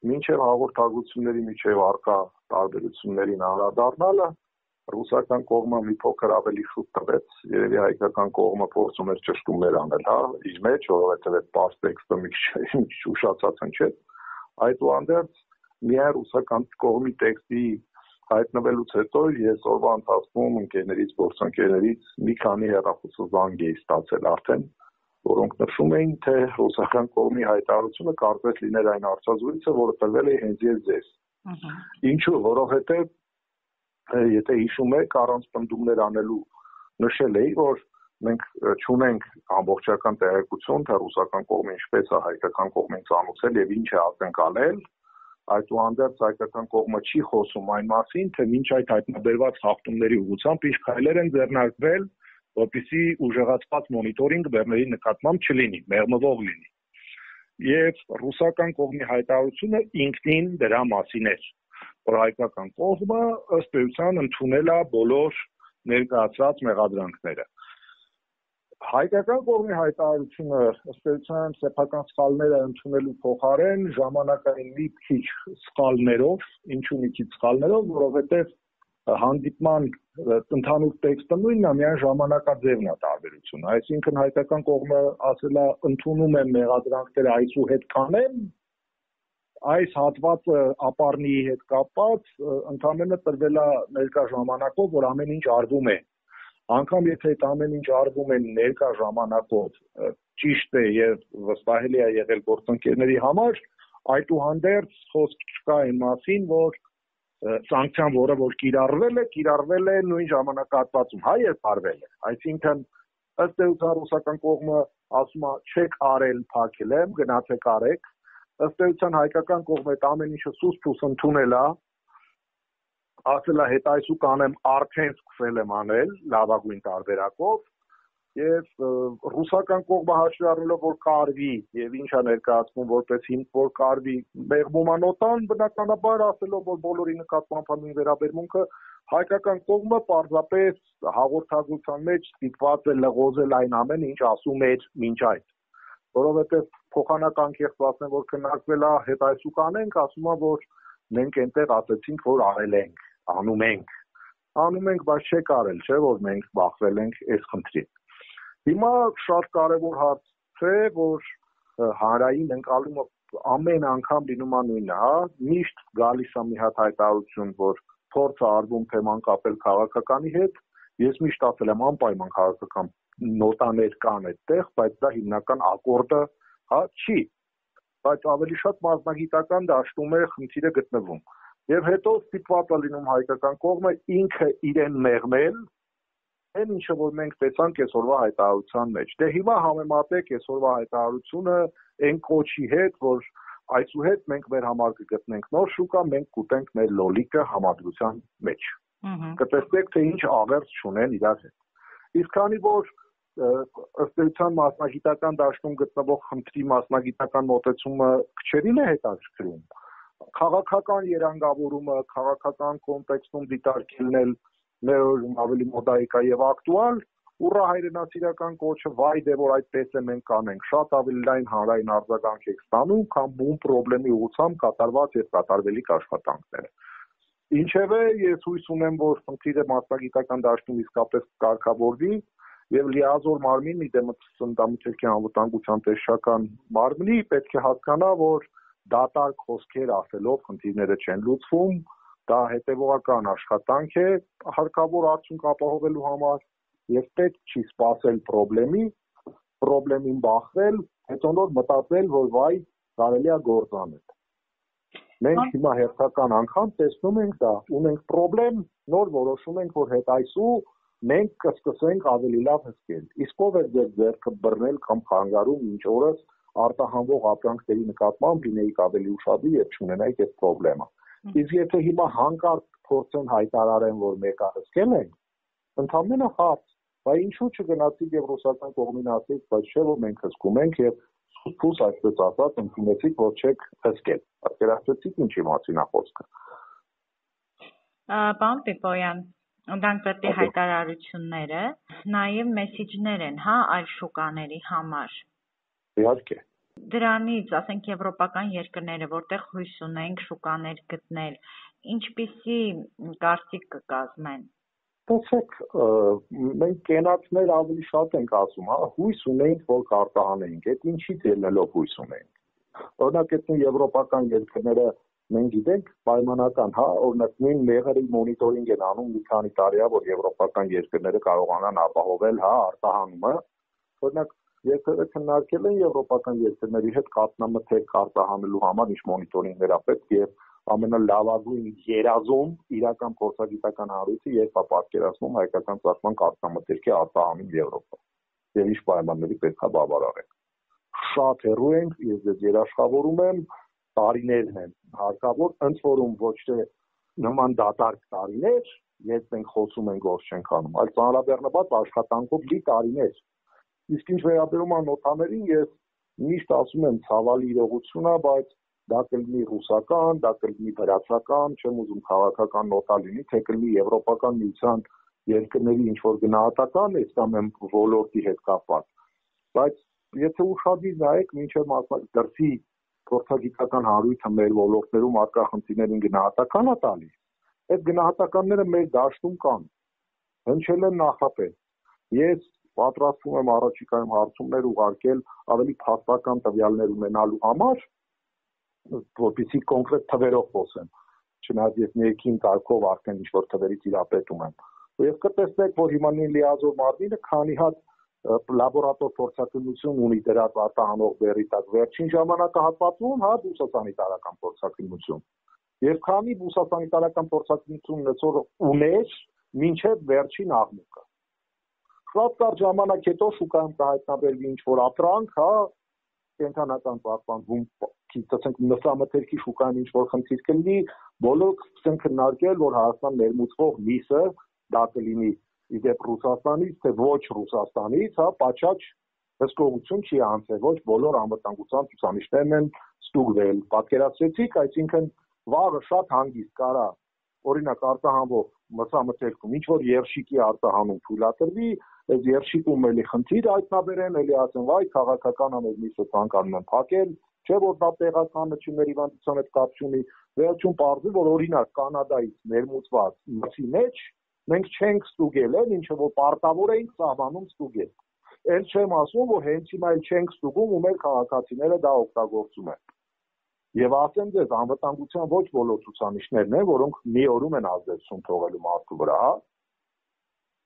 մինչև հաղորդակցությունների միջև առկա տարբերություններին անդրադառնալը ռուսական կողմը մի փոքր ավելի շուտ տվեց, երևի հայկական կողմը փորձում էր ճշտումներ անել, իր մեջ, որովհետև այդ պարզ տեքստը մի քիչ ուշացած հնչեց, այդուհանդերձ միայն ռուսական կողմի տեքստի հայտնվելուց հետո ես օրվա ընթացքում ընկերներից, գործընկերներից մի քանի հեռախոսազանգ էի ստացել արդեն, որոնք նշում էին, թե ռուսական կողմի հայտարարությունը կարծես լիներ այն հարցազրույցը, որը տրվել է հենց ձեզ։ Ինչու, որովհետև եթե հիշում եք, առանց պնդումներ անելու նշել էի, որ մենք չունենք ամբողջական տեղեկություն, թե ռուսական կողմը ինչպես է հայկական կողմին ծանուցել եւ ինչ է ակնկալել, այդուհանդերձ հայկական կողմը չի խոսում այն մասին, թե մինչ այդ հայտնաբերված խախտումների ուղղությամբ ինչ քայլեր են ձեռնարկվել, որպեսզի ուժեղացված մոնիտորինգ բեռների նկատմամբ չլինի, մեղմվող լինի։ Եվ ռուսական կողմի հայտարարությունը ինքնին դրա մասին էր, որ հայկական կողմը ըստ էության ընդունել է բոլոր ներկայացված մեղադրանքները։ Հայկական կողմի հայտարարությունը ըստ էության սեփական սխալները ընդունելու փոխարեն ժամանակային մի քիչ սխալներով, ինչու մի քիչ սխալներով, որովհետև հանդիպման ընդհանուր տեքստը նույնն է, միայն ժամանակաձևն է տարբերությունը։ Այսինքն հայկական կողմը ասել է ընդունում եմ մեղադրանքները այսուհետ կանեմ, այս հատվածը ապառնիի հետ կապված ընդամենը տրվել է ներկա ժամանակով, որ ամեն ինչ արվում է։ Անկամ եթե այդ ամեն ինչ արվում է ներկա ժամանակով ճիշտ է եւ վստահելի է եղել գործընկերների համար, այդուհանդերձ խոսք չկա այն մասին, որ սանկցիան, որը որ կիրառվել է նույն ժամանակահատվածում, երբ արվել է։ Այսինքն ըստ էության ռուսական կողմը ասում է չեք արել, փակել եմ, գնացեք արեք։ Ըստ էության հայկական կողմը այդ ամեն ինչը սուս-փուս ընդունել է, ասել է հետ այսու կանեմ, արդեն սկսել եմ անել լավագույն տարբերակով եւ ռուսական կողմը հաշվի առնելով որ կարվի եւ ինչ է ներկայացնում որպես հիմք որ կարվի մեղմոմանոտան բնականաբար ասելով որ բոլորի նկատմամբ նույն վերաբերմունքը հայկական կողմը պարզապես հաղորդագրության մեջ ստիպված է լղոզել այն ամենը ինչ ասում էր մինչ այդ որովհետեւ փոխանական կեղծվածն որ քննարկվել է հետ այսու կանենք ասում է որ մենք այնտեղ ասեցինք որ արել ենք անում ենք բայց չեք արել չէ որ մենք բախվել ենք այս խնդրին հիմա շատ կարևոր հարց է որ հանրային ընկալումը ամեն անգամ լինում է նույնը հա միշտ գալիս է մի հատ հայտարարություն որ փորձ է արվում թեման կապել քաղաքականի հետ ես միշտ ասել եմ անպայման քաղաքական նոտաներ կան այդտեղ բայց դա հիմնական ակորդը հա չի բայց ավելի շատ մասնագիտական դաշտում է խնդիրը գտնվում եւ հետո ստիպված է լինում հայկական կողմը ինքը իրեն մեղմել այն ինչը որ մենք տեսանք այսօրվա հայտարարության մեջ դե հիմա համեմատեք այսօրվա հայտարարությունը այն կոչի հետ որ այսուհետ մենք մեր համար կգտնենք նոր շուկա մենք կուտենք մեր լոլիկը համադրության մեջ կտեսնեք թե ինչ աղերս չունեն իրար հետ իսկ քանի որ ըստ էության մասնագիտական դաշտում գտնվող խնդրի մասնագիտական մոտեցումը քչերին է հետաքրքրում քաղաքական երանգավորումը քաղաքական կոնտեքստում դիտարկելն էլ մեր օրում ավելի մոդայիկ է եւ ակտուալ ուռա հայրենասիրական կոչը վայ դե որ այդպես է մենք կանենք շատ ավելի լայն հանրային արձագանք եք ստանում քան բուն խնդրի ուղղությամբ կատարված եւ կատարվելիք աշխատանքները ինչևէ ես հույս ունեմ որ խնդիրը մասնագիտական դաշտում իսկապես կարգավորվի եւ լիազոր մարմին իդեմս Սննդամթերքի անվտանգության տեսչական մարմնի պետք է հասկանա որ դատարկ խոսքեր ասելով խնդիրները չեն լուծվում դա հետևողական աշխատանք է հարկավոր արդյունք ապահովելու համար եւ պետք չի սпасել խնդրին բախվել հետո նոր մտածել որ վայ կարելի է գործ անել մենք հիմա հերթական անգամ տեսնում ենք դա ունենք խնդրեմ նոր որոշում ենք որ հետ այսու մենք կսկսենք ավելի լավ հսկել իսկ ով է ձեռքը բռնել կամ խանգարում ինչ օրս արտահանվող ապրանքների նկատմամբ լինեիք ավելի ուշադիր եւ չունենայիք այս խնդրեմը իսկ եթե հիմա հանկարծ փորձեն հայտարարեն որ մեկը հսկել են ընդհանրապես հարց բայց ինչու չգնացիք եւ ռուսական կողմին ասեք բայց չէ որ մենք հսկում ենք եւ սուս այսպես ասած ընդունեցիք որ չեք հսկել պատկերացրեցիք ինչի մասին է խոսքը Պարոն Պիպոյան Դրանք պետք է հայտարարությունները նաև մեսիջներ են հա այլ շուկաների համար Իհարկե Դրանից, ասենք եվրոպական երկրները, որտեղ հույս ունենք շուկաներ գտնել, ինչպիսի կարծիք կկազմեն։ Տեսեք, մենք կենացներ ավելի շատ ենք ասում, հա, հույս ունենք, որ կարտահանենք, այդ ինչից ելնելով հույս ունենք։ Օրինակ, այդ եվրոպական երկրները մենք գիտենք պայմանական, հա, օրինակ նույն մեղրի մոնիտորինգ են անում մի քանի տարի, որ եվրոպական երկրները կարողանան ապահովել, հա, արտահանումը։ Օրինակ, երկրները քննարկել են եվրոպական երկրների հետ կաթնամթերք արտահանելու համար ինչ մոնիտորինգներ ապետք եւ ամենալավագույն երազում իրական փորձագիտական հարույցը երբ է պատկերացնում հայկական ծաղկման կաթնամթերքի արտահանում Եվրոպա եւ ինչ պայմանների պետք է բավարարեն։ Շատ հեռու ենք, ես ձեզ երաշխավորում եմ, տարիներն են հարկավոր, ընդ որում ոչ թե նման դատարկ տարիներ, երբ մենք խոսում ենք գործ չենք անում, այլ ծանրաբեռնված աշխատանքով լի տարիներ։ Իսկ ինչ վերաբերում է նոտաներին, ես միշտ ասում եմ ցավալի իրողություն է, բայց դա կլինի ռուսական, դա կլինի վրացական, չեմ ուզում քաղաքական նոտա լինի, թե կլինի եվրոպական միության երկրների ինչ-որ գնահատական, այս կամ եմ ոլորտի հետ կապված։ Բայց եթե ուշադիր նայեք, մինչև դրսի փորձագիտական հարույթը մեր ոլորտներում առկա խնդիրներին գնահատական է տալիս, այդ գնահատականները մեր դաշտում կան, հնչել են նախապես։ Ես պատրաստվում եմ առաջիկայում հարցումներ ուղարկել ավելի փաստական տվյալներ ունենալու համար, որպեսզի կոնկրետ թվերով խոսեմ, չնայած ես ներքին կարգով արդեն ինչ-որ թվերից իրապետում եմ։ Եվ կտեսնեք, որ հիմա նույն լիազոր մարմինը քանի հատ լաբորատոր փորձակնություն ունի դրած արտահանող բեռի տակ, վերջին ժամանակահատվածում հա բուսասանիտարական փորձակնություն։ Եվ քանի բուսասանիտարական փորձակնություն ունեցող ուներ մինչև վերջին աղմուկը։ Շատ կարճ ժամանակ հետո շուկայում կհայտնաբերվի ինչ-որ ապրանք, հա, կենտրոնական պահպանվում, ասենք նստամթերքի շուկայում ինչ-որ խնդիր կլինի, բոլորը կսկսեն քննարկել, որ Հայաստան ներմուծվող միսը դա կլինի իդեպ Ռուսաստանից, թե ոչ Ռուսաստանից, հա, պատշաճ հսկողություն չի անցել, ոչ բոլոր անվտանգության ցուցանիշներն են ստուգվել։ Պատկերացրեցիք, այսինքն վաղը շատ հանգիստ կարա օրինակ արտահանվող մսամթերքում ինչ-որ երշիկի արտահանում թույլատրվի, այս երշիկում էլի խնդիր հայտնաբերեն, էլի ասեն, վայ, քաղաքական ամեն միսը ցանկանում են փակել, չէ՞ որ դա տեղական նշումների հիվանդության հետ կապ չունի, վերջում պարզվի, որ օրինակ Կանադայից ներմուծված մսի մեջ մենք չենք ստուգել են, ինչը որ պարտավոր էինք սահմանում ստուգել։ Էլ չեմ ասում, որ հենց հիմա էլ չենք ստուգում ու մեր քաղաքացիները դա օգտագործում են։ Եվ ասեմ ձեզ, անվտանգության ոչ բոլոր ցուցանիշներն են, որոնք մի օրում են ազդեցություն թողելու մարդու վրա,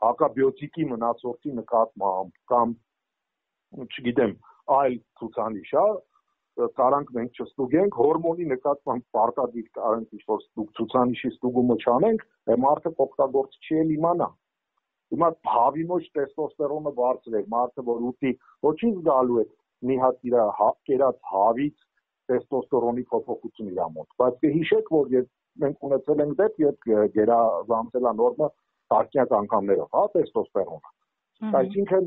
հակաբիոտիկի մնացորդի նկատմամբ կամ չգիտեմ, այլ ցուցանիշ, կարանք մենք չստուգենք, հորմոնի նկատմամբ պարտադիր կարանք ինչ-որ ցուցանիշի ստուգումը չանենք, մարդը օգտագործ չի էլ իմանա։ Հիմա հավի ոչ տեստոստերոնը բարձր է, մարդը որ ուտի, ոչինչ գալու է մի հատ իր կերած հավից տեստոստերոնի փոփոխություն իր մոտ, բայց կհիշեք, որ մենք ունեցել ենք դեպք, երբ գերազանցել է նորմը տասնյակ անգամներով, հա, տեստոստերոնը։ Այսինքն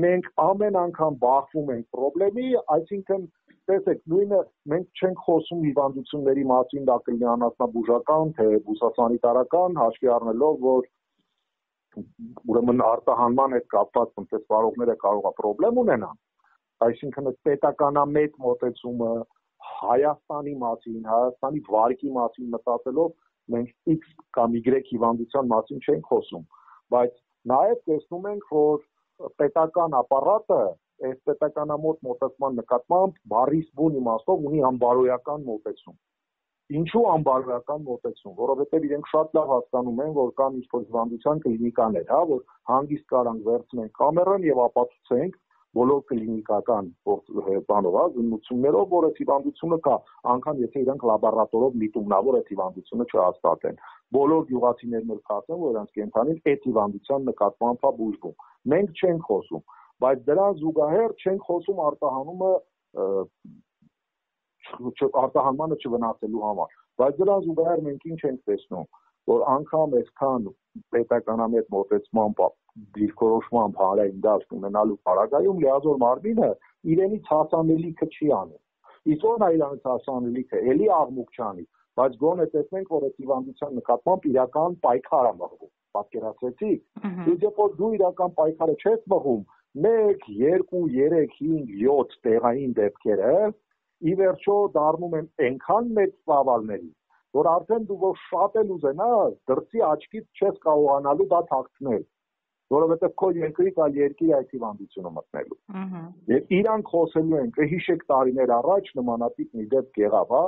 մենք ամեն անգամ բախվում ենք խնդրի, այսինքն տեսեք, նույնը մենք չենք խոսում հիվանդությունների մասին, դա կլինի անասնաբուժական, թե բուսասանիտարական, հաշվի առնելով, որ ուրեմն արտահանման հետ կապված տնտեսվարողները կարող է խնդրեմ ունենան, այսինքն պետականամետ մոտեցումը Հայաստանի մասին, Հայաստանի վարկի մասին մտածելով մենք X կամ Y հիվանդության մասին չենք խոսում, բայց նաև տեսնում ենք, որ պետական ապարատը այս պետականամոտ մոտեցման նկատմամբ բառիս բուն իմաստով ունի անբարոյական մոտեցում։ Ինչու անբարոյական մոտեցում, որովհետև իրենք շատ լավ հասկանում են, որ կան ինչ-որ հիվանդության կլինիկաներ, հա, որ հանգիստ կարանք վերցնենք կամերան եւ ապացուցենք բոլոր կլինիկական բանով, զննություններով, որ այդ հիվանդությունը կա, անգամ եթե իրանք լաբորատորով միտումնավոր այդ հիվանդությունը չհաստատեն։ Բոլոր գյուղացիներն էլ կասեն, որ իրանք կենթանին այդ հիվանդության նկատմամբ է բուժվում։ Մենք չենք խոսում, բայց դրան զուգահեռ չենք խոսում արտահանմանը չվնասելու համար։ Բայց դրան զուգահեռ մենք ինչ ենք տեսնում, որ անգամ այսքան պետականամետ մոտեցման դիրքորոշման հանրային դաշտ ունենալու պարագայում լիազոր մարմինը իրենից հասանելիքը չի անում։ Իսկ ո՞րն է իրանից հասանելիքը, էլի աղմուկ չանի, բայց գոնե տեսնենք, որ այդ հիվանդության նկատմամբ իրական պայքար է մղվում։ Պատկերացրեցիք։ Իսկ երբ որ դու իրական պայքարը չես մղում, 1, 2, 3, 5, 7 տեղային դեպքերը ի վերջո դառնում են այնքան մեծ ծավալների, որ արդեն դու որ շատ էլ ուզենաս, դրսի աչքից չես կարողանալու դա թաքցնել, որովհետև քո երկրից այլ երկիր այդ հիվանդությունը մտնելու։ Եվ իրանք խոսելու են, կհիշեք տարիներ առաջ նմանատիպ մի դեպք եղավ, հա,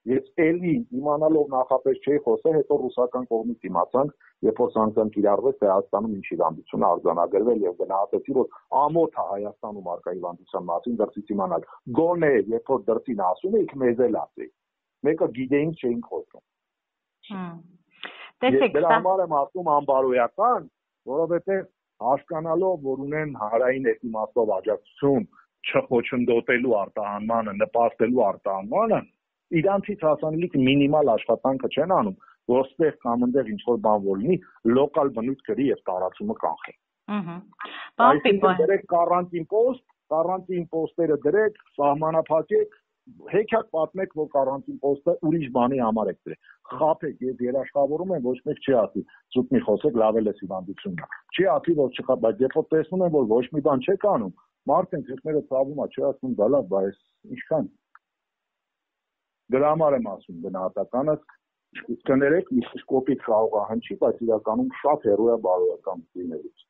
ես էլի իմանալով նախապես չէի խոսել, հետո ռուսական կողմից իմացանք, երբ որ սանկցիան կիրառվեց, թե Հայաստանում ինչ հիվանդություն արձանագրվել եւ գնահատեցի, որ ամոթ է Հայաստանում արկա հիվանդության մասին դրսից իմանալ։ Գոնե, երբ որ դրսին ասում էիք, մեզ էլ ասեիք։ Մեկը գիտեինք, չէինք խոսում։ Տեսեք, դրա համար եմ ասում անբարոյական, որովհետեւ հասկանալով, որ ունեն հանրային իմաստով աջակցություն չխոչընդոտելու արտահանմանը, նպաստելու արտահանմանը, իրանցից հասանելիք մինիմալ աշխատանքը չեն անում, որ ստեղ կամ այնտեղ ինչ-որ բան որ լինի, լոկալ բնույթ կրի եւ տարածումը կանխի։ Այսինքն դրեք կարանտին պոստերը դրեք, սահմանափակեք, հեքիաթ պատմեք, որ կարանտին պոստը ուրիշ բանի համար եք դրել։ Խափեք, ես երաշխավորում եմ, ոչ մեկ չի ասի, ծուտ մի խոսեք, լավ էլ է հիվանդությունն է։ Չի ասի, որ չխա, բայց երբ որ տեսնում են, որ ոչ մի բան չեք անում, մարդն ինքները ցավում է, չի ասում, դա լավ, բայց ինչքան Դրա համար եմ ասում գնահատականը կներեք, իսկ կոպիտ կարող է հնչի, բայց իրականում շատ հեռու է բարոյական լինելուց։